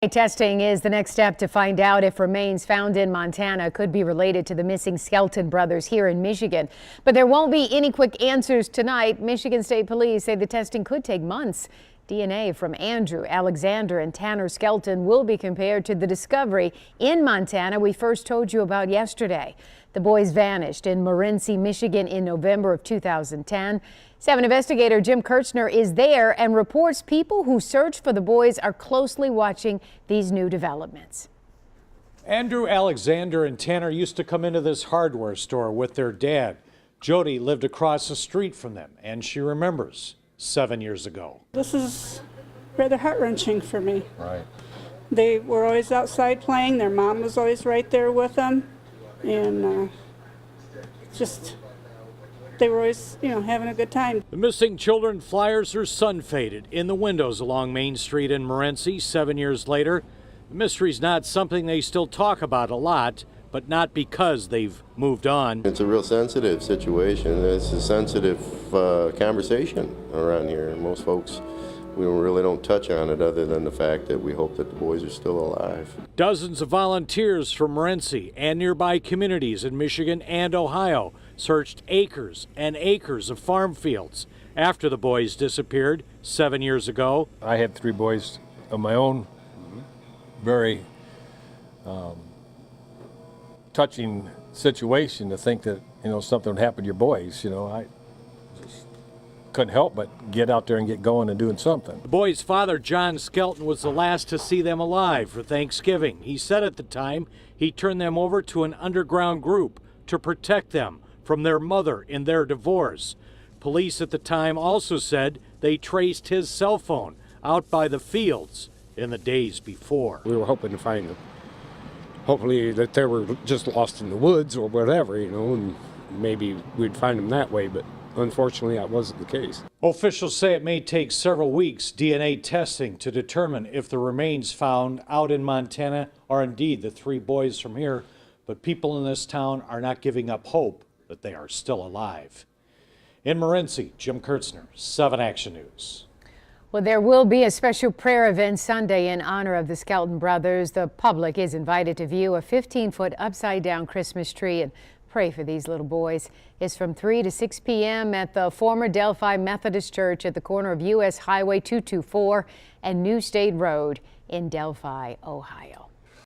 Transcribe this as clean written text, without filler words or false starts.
Testing is the next step to find out if remains found in Montana could be related to the missing Skelton brothers here in Michigan. But there won't be any quick answers tonight. Michigan State Police say the testing could take months. DNA from Andrew, Alexander, and Tanner Skelton will be compared to the discovery in Montana we first told you about yesterday. The boys vanished in Morenci, Michigan in November of 2010. 7 investigator Jim Kirchner is there and reports people who search for the boys are closely watching these new developments. Andrew, Alexander, and Tanner used to come into this hardware store with their dad. Jody lived across the street from them, and she remembers 7 years ago. This is rather heart-wrenching for me. Right. They were always outside playing. Their mom was always right there with them. And they were always, having a good time. The missing children flyers are sun-faded in the windows along Main Street in Morenci 7 years later. The mystery's not something they still talk about a lot, but not because they've moved on. It's a real sensitive situation. It's a sensitive conversation around here. Most folks, we really don't touch on it other than the fact that we hope that the boys are still alive. Dozens of volunteers from Morenci and nearby communities in Michigan and Ohio searched acres and acres of farm fields after the boys disappeared 7 years ago. I had 3 boys of my own. Very touching situation to think that, something would happen to your boys. I just couldn't help but get out there and get going and doing something. The boys' father, John Skelton, was the last to see them alive for Thanksgiving. He said at the time he turned them over to an underground group to protect them from their mother in their divorce. Police at the time also said they traced his cell phone out by the fields in the days before. We were hoping to find them. Hopefully that they were just lost in the woods or whatever, and maybe we'd find them that way, but unfortunately that wasn't the case. Officials say it may take several weeks DNA testing to determine if the remains found out in Montana are indeed the 3 boys from here, but people in this town are not giving up hope that they are still alive. In Morenci, Jim Kirchner, 7 Action News. Well, there will be a special prayer event Sunday in honor of the Skelton brothers. The public is invited to view a 15-foot upside-down Christmas tree and pray for these little boys. It's from 3 to 6 p.m. at the former Delphi Methodist Church at the corner of U.S. Highway 224 and New State Road in Delphi, Ohio.